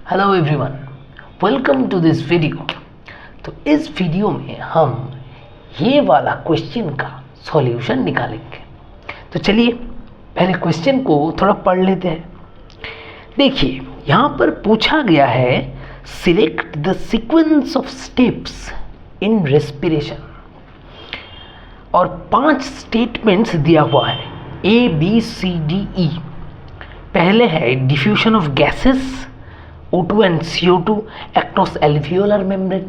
Hello everyone, welcome to this video. तो इस video में हम ये वाला क्वेश्चन का सॉल्यूशन निकालेंगे। तो चलिए पहले क्वेश्चन को थोड़ा पढ़ लेते हैं। देखिए यहाँ पर पूछा गया है, select the sequence of steps in respiration, और 5 स्टेटमेंट्स दिया हुआ है ABCDE। पहले है diffusion of gases O2 and CO2 across alveolar membrane,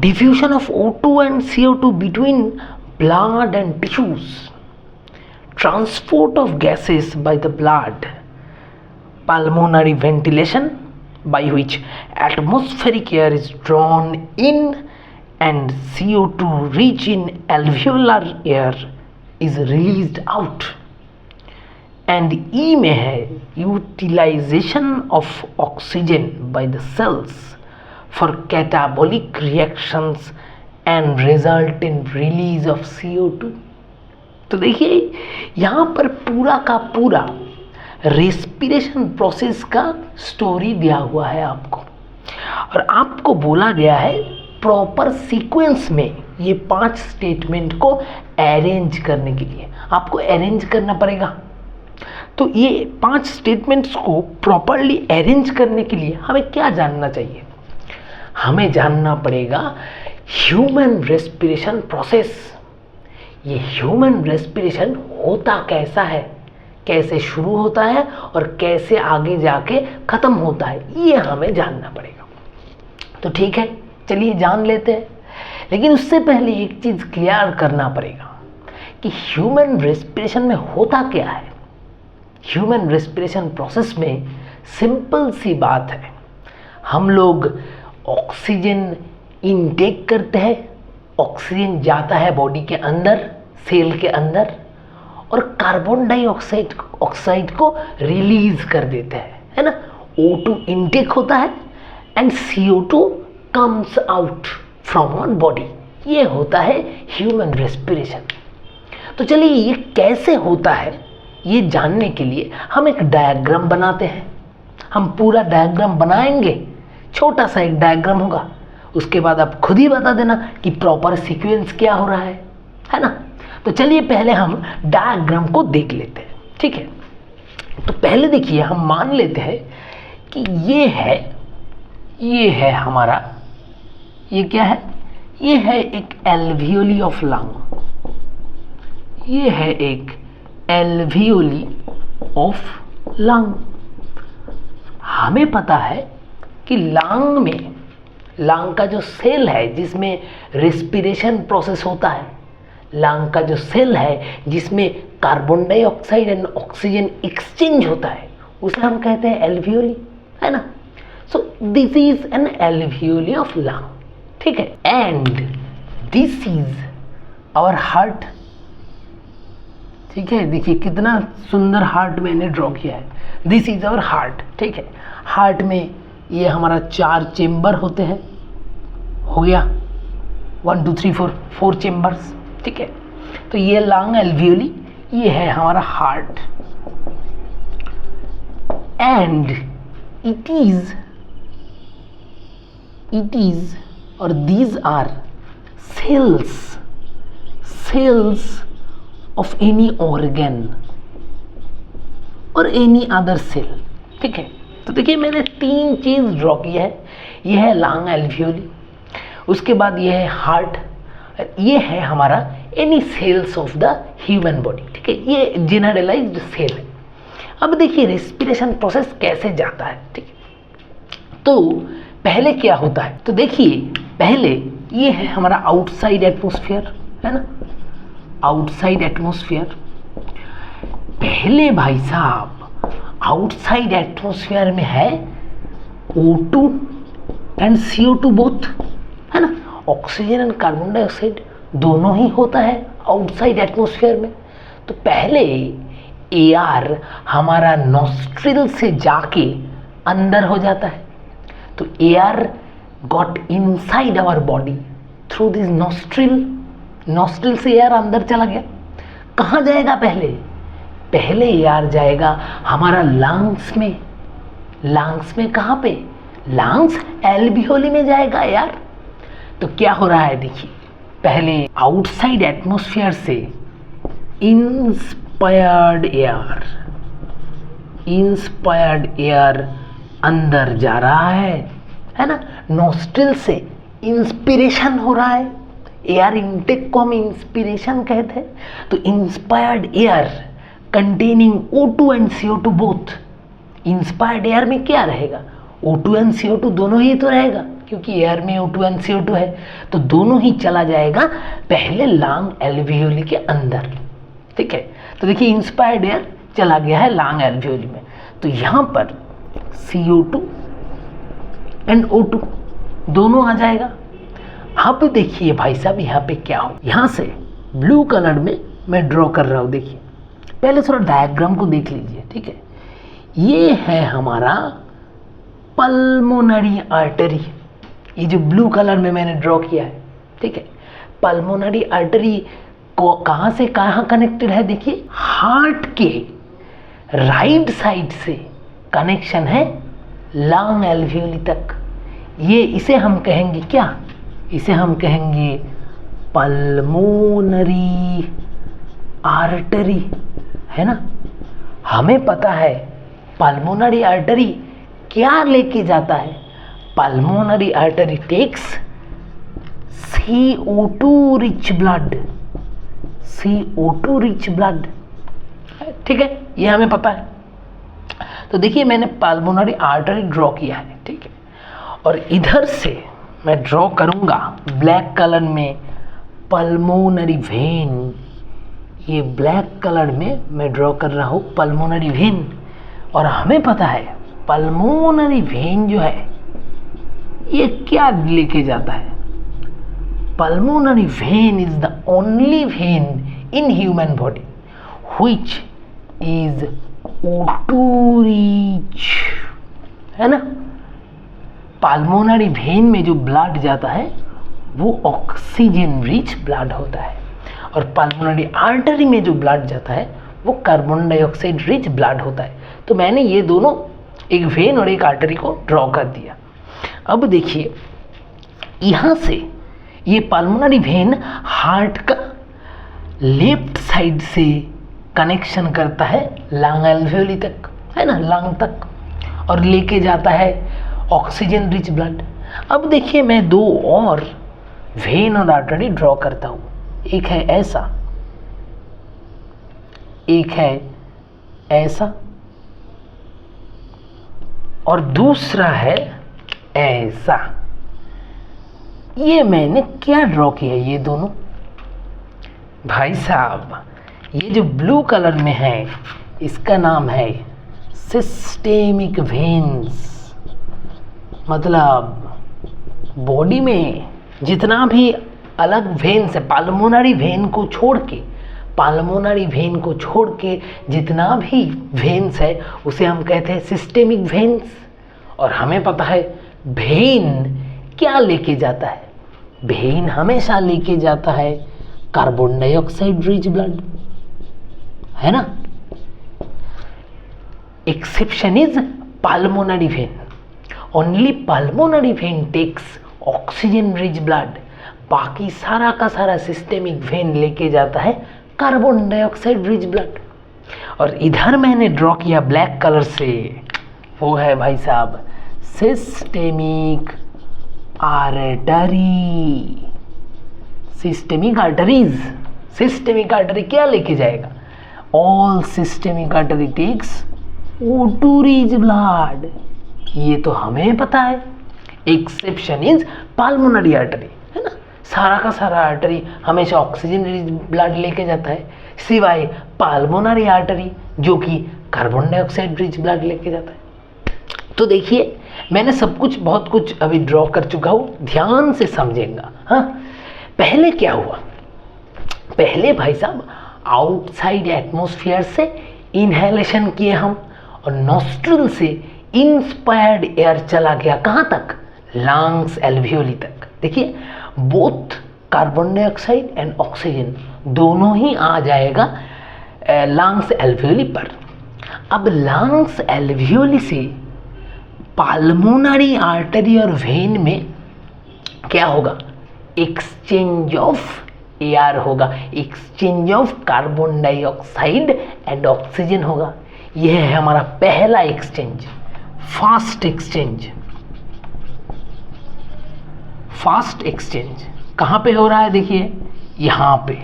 diffusion of O2 and CO2 between blood and tissues, transport of gases by the blood, pulmonary ventilation by which atmospheric air is drawn in and CO2 rich in alveolar air is released out. And E में है utilisation of oxygen by the cells for catabolic reactions and result in release of CO2। तो देखिए यहाँ पर पूरा का पूरा respiration process का स्टोरी दिया हुआ है आपको, और आपको बोला गया है प्रॉपर सीक्वेंस में ये 5 स्टेटमेंट को अरेंज करने के लिए आपको अरेंज करना पड़ेगा। तो ये 5 स्टेटमेंट्स को प्रॉपरली अरेंज करने के लिए हमें क्या जानना चाहिए? हमें जानना पड़ेगा ह्यूमन रेस्पिरेशन प्रोसेस। ये ह्यूमन रेस्पिरेशन होता कैसा है, कैसे शुरू होता है और कैसे आगे जाके ख़त्म होता है, ये हमें जानना पड़ेगा। तो ठीक है, चलिए जान लेते हैं। लेकिन उससे पहले एक चीज़ क्लियर करना पड़ेगा कि ह्यूमन रेस्पिरेशन में होता क्या है। ह्यूमन रेस्पिरेशन प्रोसेस में सिंपल सी बात है, हम लोग ऑक्सीजन इनटेक करते हैं, ऑक्सीजन जाता है बॉडी के अंदर, सेल के अंदर, और कार्बन डाइऑक्साइड को रिलीज कर देते हैं, है ना। O2 इनटेक होता है and CO2 comes out from our body. ये होता है ह्यूमन रेस्पिरेशन। तो चलिए ये कैसे होता है ये जानने के लिए हम एक डायग्राम बनाते हैं। हम पूरा डायग्राम बनाएंगे, छोटा सा एक डायग्राम होगा, उसके बाद आप खुद ही बता देना कि प्रॉपर सीक्वेंस क्या हो रहा है ना। तो चलिए पहले हम डायग्राम को देख लेते हैं, ठीक है। तो पहले देखिए, हम मान लेते हैं कि ये है हमारा, ये क्या है, ये है एक एल्वियोली ऑफ लंग, ये है एक एल्वियोली ऑफ लंग। हमें पता है कि लंग में, लंग का जो सेल है जिसमें रेस्पिरेशन प्रोसेस होता है, लंग का जो सेल है जिसमें carbon dioxide and oxygen exchange होता है, उसे हम कहते हैं एल्वियोली, है ना। So this is an alveoli of lung, ठीक है। And this is our heart, ठीक है। देखिए कितना सुंदर हार्ट मैंने ड्रॉ किया है। दिस इज आवर हार्ट, ठीक है। हार्ट में ये हमारा 4 चेम्बर होते हैं, हो गया 1 2 3 4 चेम्बर्स, ठीक है। तो ये लंग एल्वियोली, ये है हमारा हार्ट, एंड इट इज और these are cells of any organ और any other cell, ठीक है। तो देखिए मैंने 3 चीज़ ड्रॉ की है। ये है लंग एल्वियोली, उसके बाद ये है हार्ट, ये है हमारा any cells of the human body, ठीक है। ये जनरलाइज्ड सेल है। अब देखिए रेस्पिरेशन प्रोसेस कैसे जाता है, ठीक है। तो पहले क्या होता है, तो देखिए पहले ये है हमारा आउटसाइड एटमॉस्फेयर, है ना, आउटसाइड एटमॉस्फेयर। पहले भाई साहब आउटसाइड एटमॉस्फेयर में है O2 एंड CO2 बोथ, है ना। ऑक्सीजन एंड कार्बन डाइऑक्साइड दोनों ही होता है आउटसाइड एटमॉस्फेयर में। तो पहले एयर हमारा नॉस्ट्रिल से जाके अंदर हो जाता है। तो air got inside our body through this nostril से एयर अंदर चला गया। कहाँ जाएगा पहले एयर जाएगा हमारा लंग्स में, लंग्स में कहाँ पे? लंग्स एल्वियोली में जाएगा यार। तो क्या हो रहा है देखिए, पहले आउटसाइड एटमॉस्फेयर से इंस्पायर्ड एयर अंदर जा रहा है ना। नोस्ट्रिल से इंस्पिरेशन हो रहा है, एयर इनटेक को हम इंस्पिरेशन कहते हैं। तो inspired air containing O2 and CO2 both. Inspired air में क्या रहेगा? O2 एंड CO2 दोनों ही तो रहेगा, क्योंकि एयर में O2 एंड CO2 है, तो दोनों ही चला जाएगा पहले लंग एल्वियोली के अंदर। ठीक है, तो देखिए इंस्पायर्ड एयर चला गया है लंग एल्वियोली में, तो यहाँ पर CO2 एंड O2 दोनों आ जाएगा। अब देखिए भाई साहब यहाँ पे क्या हो, यहाँ से ब्लू कलर में मैं ड्रॉ कर रहा हूँ। देखिए पहले थोड़ा डायग्राम को देख लीजिए। ठीक है, ये है हमारा पल्मोनरी आर्टरी, ये जो ब्लू कलर में मैंने ड्रॉ किया है। ठीक है, पल्मोनरी आर्टरी को कहाँ से कहाँ कनेक्टेड है? देखिए हार्ट के राइट साइड से कनेक्शन है लंग एल्वियोली तक। ये इसे हम कहेंगे क्या? इसे हम कहेंगे पल्मोनरी आर्टरी, है ना। हमें पता है पल्मोनरी आर्टरी क्या लेके जाता है। Pulmonary artery takes CO2 rich blood, CO2 rich blood. ठीक है, ये हमें पता है। तो देखिए मैंने पल्मोनरी आर्टरी ड्रॉ किया है। ठीक है, और इधर से मैं ड्रॉ करूंगा ब्लैक कलर में पल्मोनरी वेन। ये ब्लैक कलर में मैं ड्रॉ कर रहा हूँ पल्मोनरी वेन। और हमें पता है पल्मोनरी वेन जो है ये क्या लेके जाता है? Pulmonary vein is the only when in human body which is O2 rich, है ना। पल्मोनरी वेन में जो ब्लड जाता है वो ऑक्सीजन रिच ब्लड होता है, और पल्मोनरी आर्टरी में जो ब्लड जाता है वो कार्बन डाइऑक्साइड रिच ब्लड होता है। तो मैंने ये दोनों, एक वेन और एक आर्टरी को ड्रॉ कर दिया। अब देखिए यहाँ से ये पल्मोनरी वेन हार्ट का लेफ्ट साइड से कनेक्शन करता है लंग एल्वियोली तक, है ना, लंग तक, और लेके जाता है ऑक्सीजन रिच ब्लड। अब देखिए मैं दो और वेन और आर्टरी ड्रॉ करता हूँ। एक है ऐसा, एक है ऐसा, और दूसरा है ऐसा। ये मैंने क्या ड्रॉ किया? ये दोनों भाई साहब, ये जो ब्लू कलर में है इसका नाम है सिस्टेमिक वेन्स। मतलब बॉडी में जितना भी अलग वेन्स है, पल्मोनरी वेन को छोड़ के, पल्मोनरी वेन को छोड़ के जितना भी वेन्स है उसे हम कहते हैं सिस्टेमिक वेन्स। और हमें पता है वेन क्या लेके जाता है? वेन हमेशा लेके जाता है कार्बन डाइऑक्साइड रिच ब्लड, है ना। Exception is pulmonary vein. Only pulmonary vein takes oxygen rich blood. बाकी सारा का सारा सिस्टेमिक वेन लेके जाता है कार्बन डाइऑक्साइड रिच ब्लड। और इधर मैंने ड्रॉ किया ब्लैक कलर से, वो है भाई साहब systemic artery. Systemic arteries, systemic artery क्या लेके जाएगा? All systemic artery takes O2 rich blood. ये तो हमें पता है। एक्सेप्शन इज पल्मोनरी आर्टरी, है ना। सारा का सारा आर्टरी हमेशा ऑक्सीजन रिच ब्लड लेके जाता है, सिवाय पल्मोनरी आर्टरी जो कि कार्बन डाइऑक्साइड रिच ब्लड लेके जाता है। तो देखिए मैंने सब कुछ, बहुत कुछ अभी ड्रॉ कर चुका हूँ, ध्यान से समझेगा। हाँ, पहले क्या हुआ? पहले भाई साहब आउटसाइड एटमॉस्फेयर से इनहेलेशन किए हम, और नॉस्ट्रिल से इंस्पायर्ड एयर चला गया कहाँ तक? लंग्स एल्वियोली तक। देखिए both carbon dioxide and oxygen दोनों ही आ जाएगा लंग्स एल्वियोली पर। अब लंग्स एल्वियोली से पाल्मोनरी आर्टरी और वेन में क्या होगा, एक्सचेंज ऑफ एयर होगा, exchange of carbon dioxide and oxygen होगा। यह है हमारा पहला exchange, fast exchange. Fast exchange कहाँ पे हो रहा है, देखिए यहाँ पे।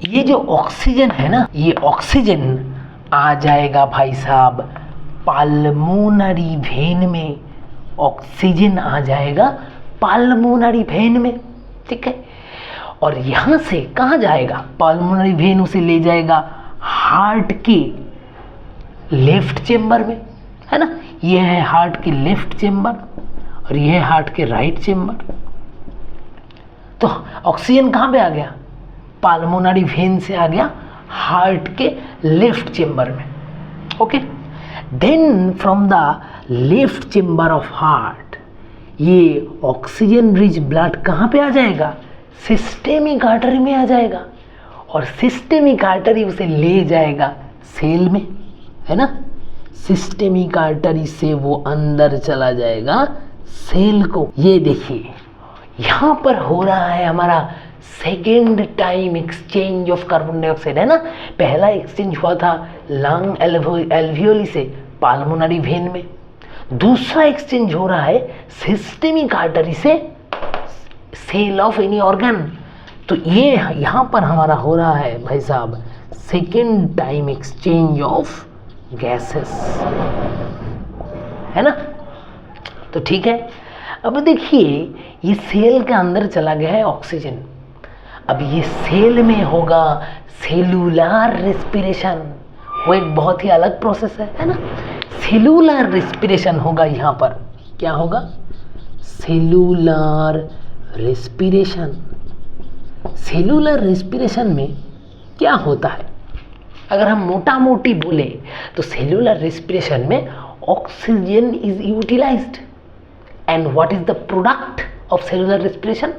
ये जो ऑक्सीजन है ना, ये ऑक्सीजन आ जाएगा भाई साहब पाल्मोनरी वेन में, ऑक्सीजन आ जाएगा पाल्मोनरी वेन में, ठीक है। और यहाँ से कहाँ जाएगा, पाल्मोनरी वेन उसे ले जाएगा हार्ट के लेफ्ट चेम्बर में, है ना। ये है हार्ट के लेफ्ट चेम्बर और ये है हार्ट के राइट चेम्बर। तो ऑक्सीजन कहाँ पे आ गया, पाल्मोनरी वेन से आ गया हार्ट के लेफ्ट चेम्बर में, okay. Then from the left chamber of heart ये ऑक्सीजन रिच ब्लड कहाँ पे आ जाएगा, सिस्टेमिक आर्टरी में आ जाएगा और सिस्टेमिक आर्टरी उसे ले जाएगा सेल में, है ना। सिस्टेमिक आर्टरी से वो अंदर चला जाएगा सेल को। ये देखिए यहाँ पर हो रहा है हमारा second time exchange of carbon dioxide, है ना। पहला एक्सचेंज हुआ था लंग एल्वियोली से पाल्मोनरी वेन में, दूसरा एक्सचेंज हो रहा है सिस्टेमिक आर्टरी से सेल ऑफ एनी ऑर्गन। तो ये यहाँ पर हमारा हो रहा है भाई साहब second time exchange of gases, है ना। तो ठीक है, अब देखिए ये सेल के अंदर चला गया है ऑक्सीजन, अब ये सेल में होगा सेलुलर रेस्पिरेशन, वो एक बहुत ही अलग प्रोसेस है ना। सेलुलर रेस्पिरेशन होगा, यहाँ पर क्या होगा, सेलुलर रेस्पिरेशन। सेलुलर रेस्पिरेशन में क्या होता है, अगर हम मोटा मोटी बोले तो सेलुलर रेस्पिरेशन में oxygen is utilised and what is the product of cellular respiration,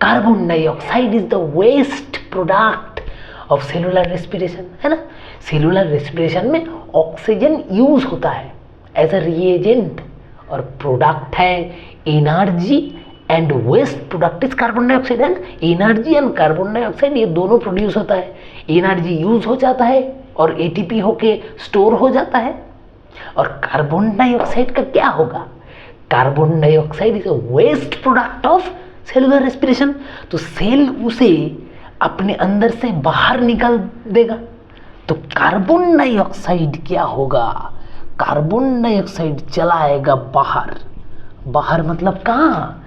carbon dioxide is the waste product of cellular respiration, है ना। सेलुलर रेस्पिरेशन में ऑक्सीजन यूज होता है एज अ रिएजेंट और प्रोडक्ट है energy and waste product is carbon dioxide, है ना। Energy and carbon dioxide ये दोनों प्रोड्यूस होता है, एनर्जी यूज हो जाता है और एटीपी होके स्टोर हो जाता है। और कार्बन डाइऑक्साइड का क्या होगा, carbon dioxide is a waste product of cellular respiration. तो सेल उसे अपने अंदर से बाहर निकाल देगा। तो कार्बन डाइऑक्साइड क्या होगा, कार्बन डाइऑक्साइड चला आएगा बाहर। बाहर मतलब कहाँ,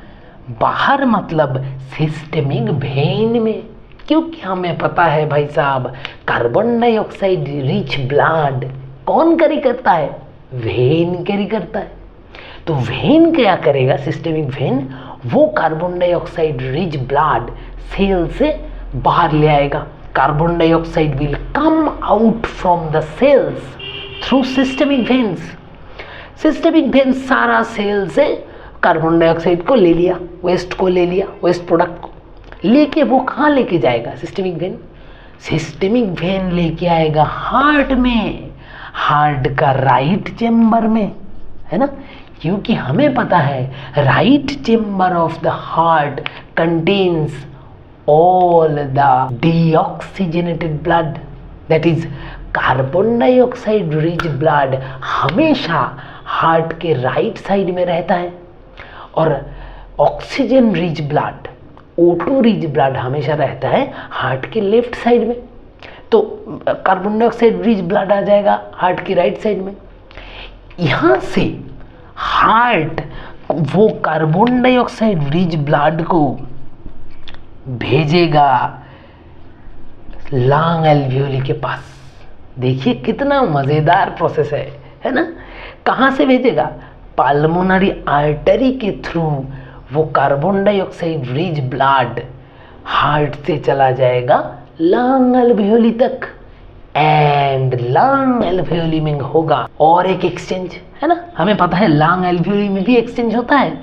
बाहर मतलब सिस्टेमिक वेन में, क्योंकि हमें पता है भाई साहब कार्बन डाइऑक्साइड रिच ब्लड कौन कैरी करता है, वेन कैरी करता है। तो वेन क्या करेगा, सिस्टेमिक वेन वो carbon dioxide rich blood cell से बाहर ले आएगा। Carbon dioxide will come out from the cells through systemic veins. Systemic veins सारा सेल से कार्बन डाइऑक्साइड को ले लिया, वेस्ट को ले लिया, वेस्ट प्रोडक्ट को लेके वो कहाँ लेके जाएगा, सिस्टेमिक वेन। सिस्टेमिक वेन लेके आएगा हार्ट में, हार्ट का राइट चेम्बर में, है ना। क्योंकि हमें पता है right chamber of the heart contains all the deoxygenated blood, that is carbon dioxide rich blood हमेशा हार्ट के राइट साइड में रहता है और oxygen rich blood, O2 rich blood हमेशा रहता है हार्ट के लेफ्ट साइड में। तो कार्बन डाइऑक्साइड रिच ब्लड आ जाएगा हार्ट की राइट साइड में। यहाँ से हार्ट वो कार्बन डाइऑक्साइड रिच ब्लड को भेजेगा लंग एल्वियोली के पास। देखिए कितना मज़ेदार प्रोसेस है ना। कहाँ से भेजेगा, पाल्मोनरी आर्टरी के थ्रू वो carbon dioxide rich blood heart से चला जाएगा लंग एल्वियोली तक एंड लंग एल्वियोली में होगा और एक एक्सचेंज, है ना। हमें पता है लंग एल्वियोली में भी एक्सचेंज होता है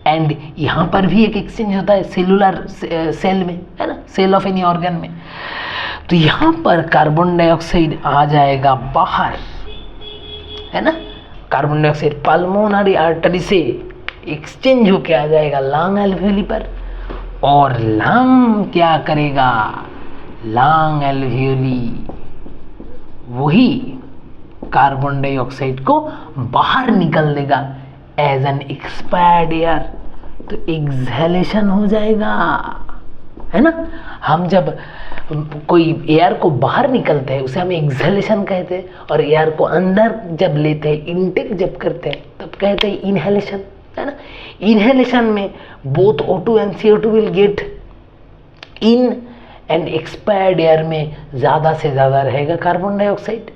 एंड यहाँ पर भी एक एक्सचेंज होता है सेलुलर सेल में, है ना, सेल ऑफ एनी ऑर्गन में। तो यहाँ पर कार्बन डाइऑक्साइड आ जाएगा बाहर, है ना। कार्बन डाइऑक्साइड पल्मोनरी आर्टरी से एक्सचेंज होके आ जाएगा लंग एल्वियोली पर, और लंग क्या करेगा, लंग एल्वियोली वही कार्बन डाइऑक्साइड को बाहर निकल देगा एज एन एक्सपायर्ड एयर, तो एक्सहेलेशन हो जाएगा, है ना। हम जब कोई एयर को बाहर निकलते हैं उसे हम एक्सहेलेशन कहते हैं, और एयर को अंदर जब लेते हैं, इनटेक जब करते हैं, तब कहते हैं इनहेलेशन, है ना। इनहेलेशन में both O2 and CO2 will get in, and expired air में ज़्यादा से ज़्यादा रहेगा कार्बन डाइऑक्साइड।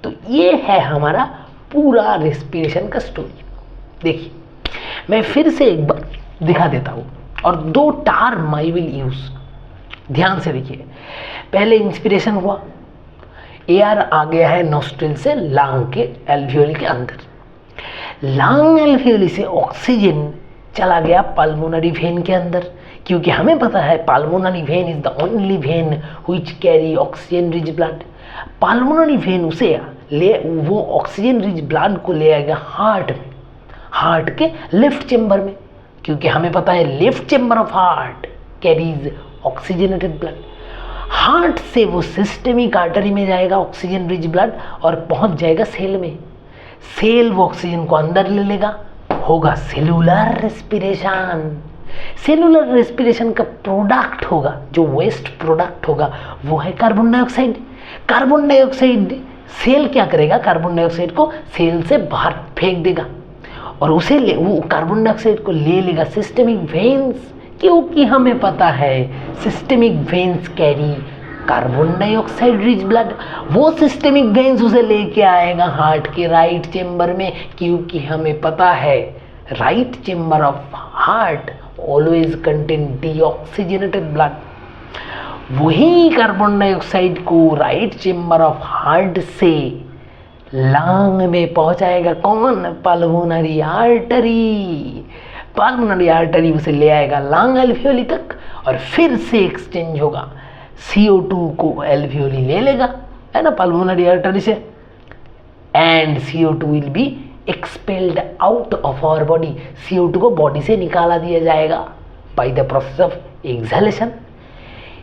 तो ये है हमारा पूरा रेस्पिरेशन का स्टोरी। देखिए मैं फिर से एक बार दिखा देता हूँ, और 2 टर्म आई विल यूज, ध्यान से देखिए। पहले इंस्पिरेशन हुआ, एयर आ गया है नोस्ट्रिल से लंग के एल्वियोली के अंदर, लंग एल्वियोली से ऑक्सीजन चला गया पल्मोनरी वेन के अंदर, क्योंकि हमें पता है pulmonary vein is the only when which carry oxygen rich blood. Pulmonary vein उसे वो ऑक्सीजन रिच ब्लड को ले आएगा हार्ट में, हार्ट के लेफ्ट चेम्बर में, क्योंकि हमें पता है left chamber of heart carries oxygenated blood. Heart से वो सिस्टेमिक आर्टरी में जाएगा ऑक्सीजन रिच ब्लड, और पहुंच जाएगा सेल में। सेल वो ऑक्सीजन को अंदर ले लेगा, होगा सेलुलर रेस्पिरेशन। सेलुलर रेस्पिरेशन का प्रोडक्ट होगा, जो वेस्ट प्रोडक्ट होगा वो है carbon dioxide. Carbon dioxide cell क्या करेगा, कार्बन डाइऑक्साइड को सेल से बाहर फेंक देगा, और उसे वो कार्बन डाइऑक्साइड को ले लेगा सिस्टेमिक वेन्स, क्योंकि हमें पता है systemic veins carry carbon dioxide rich blood. वो सिस्टेमिक वेन्स उसे लेके आएगा हार्ट के राइट चेम्बर में, क्योंकि हमें पता है right chamber of heart always contain deoxygenated blood. वही कार्बन डाइऑक्साइड को राइट चेम्बर ऑफ हार्ट से लंग में पहुंचाएगा कौन, पल्मोनरी आर्टरी। पल्मोनरी आर्टरी उसे ले आएगा लंग एल्वियोली तक, और फिर से एक्सचेंज होगा, CO2 को एल्वियोली ले लेगा, है ना, पल्मोनरी आर्टरी से, and CO2 will be expelled out of our body. CO2 को बॉडी से निकाला दिया जाएगा by the process of exhalation.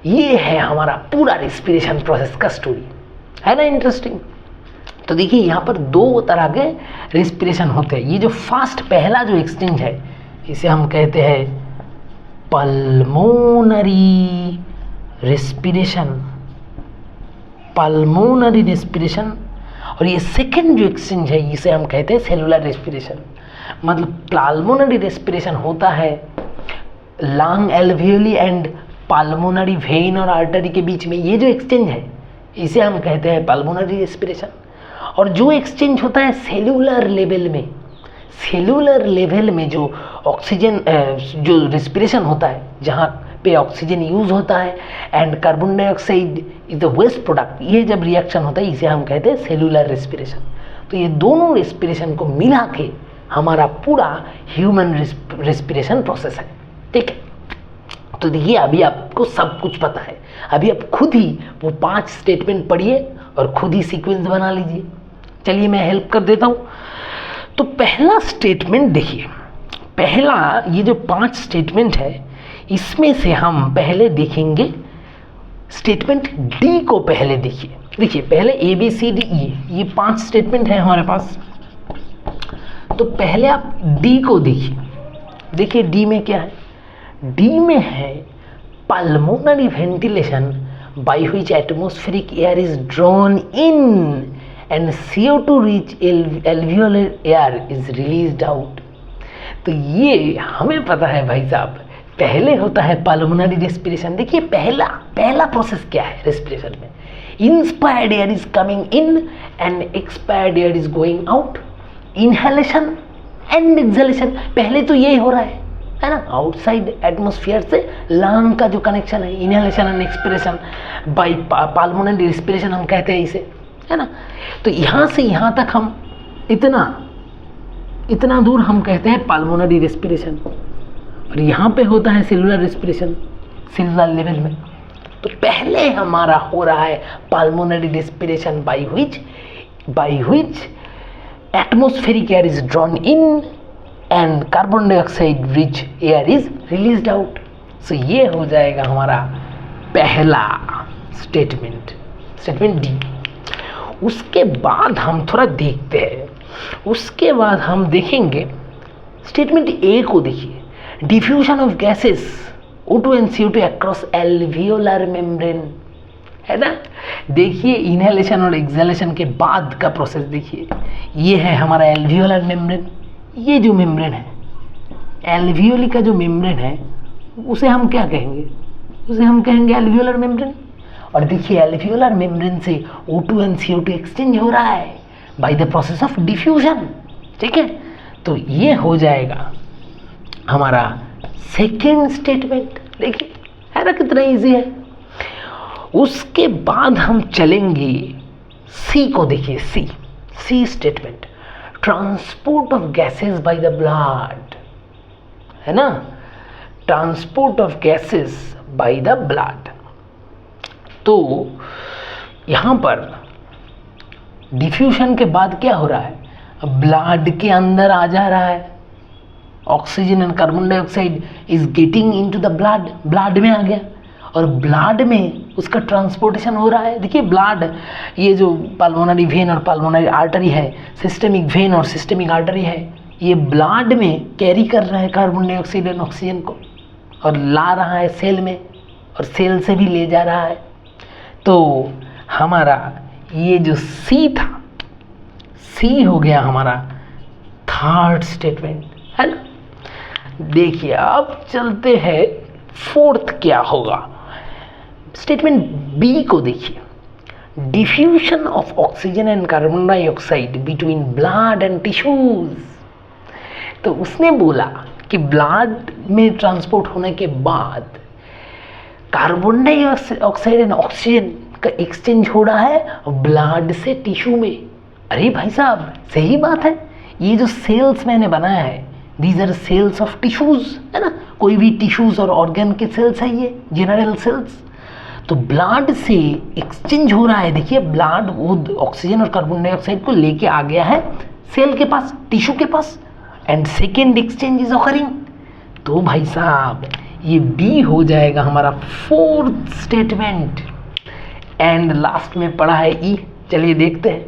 ये है हमारा पूरा रेस्पिरेशन प्रोसेस का स्टोरी, है ना, इंटरेस्टिंग। तो देखिए यहाँ पर 2 तरह के रेस्पिरेशन होते हैं। ये जो फास्ट पहला जो एक्सचेंज है इसे हम कहते हैं पल्मोनरी रेस्पिरेशन, पल्मोनरी रेस्पिरेशन। और ये सेकंड जो एक्सचेंज है इसे हम कहते हैं सेलुलर रेस्पिरेशन। मतलब पल्मोनरी रेस्पिरेशन होता है lung alveoli and pulmonary vein और आर्टरी के बीच में, ये जो एक्सचेंज है इसे हम कहते हैं पल्मोनरी रेस्पिरेशन। और जो एक्सचेंज होता है सेलुलर लेवल में, सेलुलर लेवल में जो ऑक्सीजन जो रेस्पिरेशन होता है, जहाँ पे ऑक्सीजन यूज होता है and carbon dioxide is the waste product, ये जब रिएक्शन होता है इसे हम कहते हैं सेलुलर रेस्पिरेशन। तो ये दोनों रेस्पिरेशन को मिला के हमारा पूरा ह्यूमन रेस्पिरेशन प्रोसेस है, ठीक है। तो देखिए अभी आपको सब कुछ पता है, अभी आप खुद ही वो 5 स्टेटमेंट पढ़िए और खुद ही सीक्वेंस बना लीजिए। चलिए मैं हेल्प कर देता हूँ। तो पहला स्टेटमेंट देखिए, पहला ये जो 5 स्टेटमेंट है इसमें से हम पहले देखेंगे स्टेटमेंट डी को। पहले देखिए, देखिए पहले ABCDE ये 5 स्टेटमेंट है हमारे पास। तो पहले आप डी को देखिए, देखिए डी में क्या है। डी में है pulmonary ventilation by which atmospheric air is drawn in and CO2 rich alveolar air is released out. तो ये हमें पता है भाई साहब, पहले होता है पल्मोनरी रेस्पिरेशन। देखिए पहला प्रोसेस क्या है रेस्पिरेशन में, inspired air is coming in and expired air is going out, inhalation and exhalation. पहले तो यही हो रहा है ना, आउटसाइड एटमॉस्फेयर से लंग का जो कनेक्शन है, inhalation and expiration by pulmonary respiration हम कहते हैं इसे, है ना। तो यहाँ से यहाँ तक हम इतना दूर हम कहते हैं पल्मोनरी रेस्पिरेशन, और यहाँ पे होता है सेलुलर रेस्पिरेशन सेलुलर लेवल में। तो पहले हमारा हो रहा है pulmonary respiration by which atmospheric air is drawn in and carbon dioxide rich air is released out. So ये हो जाएगा हमारा पहला स्टेटमेंट, स्टेटमेंट डी। उसके बाद हम थोड़ा देखते हैं, उसके बाद हम देखेंगे स्टेटमेंट ए को। देखिए, diffusion of gases O2 and CO2 across alveolar membrane, है ना। देखिए इनहेलेशन और एक्सहेलेशन के बाद का प्रोसेस देखिए, ये है हमारा एल्वियोलर मेम्ब्रेन। ये जो मेम्ब्रेन है, एल्वियोली का जो मेम्ब्रेन है, उसे हम क्या कहेंगे, उसे हम कहेंगे एल्वियोलर मेम्ब्रेन। और देखिए एल्वियोलर मेम्ब्रेन से O2 and CO2 एक्सचेंज हो रहा है bye the process of diffusion, ठीक है। तो ये हो जाएगा हमारा सेकेंड स्टेटमेंट। देखिए है ना कितना इजी है। उसके बाद हम चलेंगे सी को। देखिए C statement, transport of gases by the blood, है ना, transport of gases by the blood. तो यहां पर डिफ्यूजन के बाद क्या हो रहा है, ब्लड के अंदर आ जा रहा है, oxygen and carbon dioxide is getting into the blood, blood में आ गया और ब्लड में उसका ट्रांसपोर्टेशन हो रहा है। देखिए ब्लड, ये जो पल्मोनरी वेन और पल्मोनरी आर्टरी है, सिस्टमिक वेन और सिस्टमिक आर्टरी है, ये ब्लड में कैरी कर रहा है कार्बन डाइऑक्साइड एंड ऑक्सीजन को और ला रहा है सेल में, और सेल से भी ले जा रहा है। तो हमारा ये जो सी था, सी हो गया हमारा थर्ड स्टेटमेंट, है ना। देखिए अब चलते हैं फोर्थ क्या होगा, स्टेटमेंट बी को। देखिए, diffusion of oxygen and carbon dioxide between blood and tissues. तो उसने बोला कि ब्लड में ट्रांसपोर्ट होने के बाद कार्बन डाइऑक्साइड एंड ऑक्सीजन का एक्सचेंज हो रहा है ब्लड से टिश्यू में। अरे भाई साहब सही बात है, ये जो सेल्स मैंने बनाया है, these are cells of tissues, है ना, कोई भी टिश्यूज और ऑर्गन के सेल्स है ये जनरल सेल्स। तो ब्लड से एक्सचेंज हो रहा है। देखिए ब्लड वो ऑक्सीजन और कार्बन डाइऑक्साइड को लेके आ गया है सेल के पास, टिश्यू के पास, and second exchange is occurring. तो भाई साहब ये बी हो जाएगा हमारा फोर्थ स्टेटमेंट। एंड लास्ट में पड़ा है ई। चलिए देखते हैं,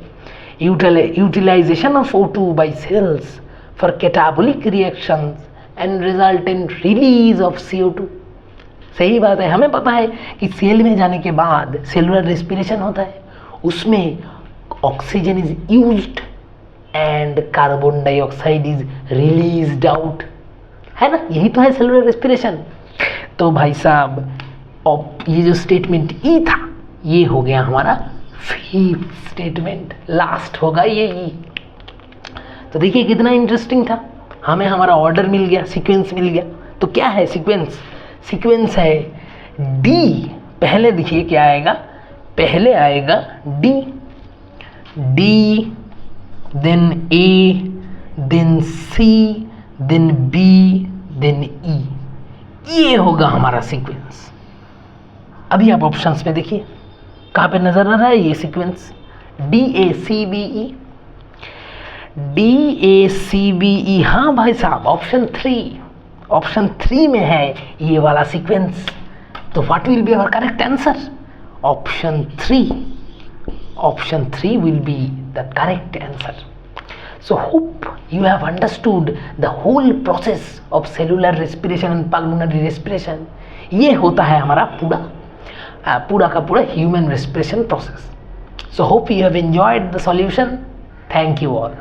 utilisation of O2 by cells for catabolic reactions and resultant release of CO2। सही बात है, हमें पता है कि सेल में जाने के बाद सेलुलर रेस्पिरेशन होता है, उसमें oxygen is used and carbon dioxide is released out, है ना, यही तो है सेलुलर रेस्पिरेशन। तो भाई साहब ये जो स्टेटमेंट ई था, ये हो गया हमारा फिफ्थ स्टेटमेंट, लास्ट होगा ये ई। तो देखिए कितना इंटरेस्टिंग था, हमें हमारा ऑर्डर मिल गया, सीक्वेंस मिल गया। तो क्या है सीक्वेंस, सीक्वेंस है डी। पहले देखिए क्या आएगा, पहले आएगा D, D then A then C then B then ई, ये होगा हमारा सीक्वेंस। अभी आप ऑप्शंस में देखिए कहाँ पे नजर आ रहा है ये सीक्वेंस, DACBE, DACBE। हाँ भाई साहब ऑप्शन 3 में है ये वाला सीक्वेंस। तो what will be our correct answer, option 3 will be the correct answer. So hope you have understood the whole process of cellular respiration and pulmonary respiration। ये होता है हमारा पूरा का पूरा human respiration process। So hope you have enjoyed the solution। Thank you all।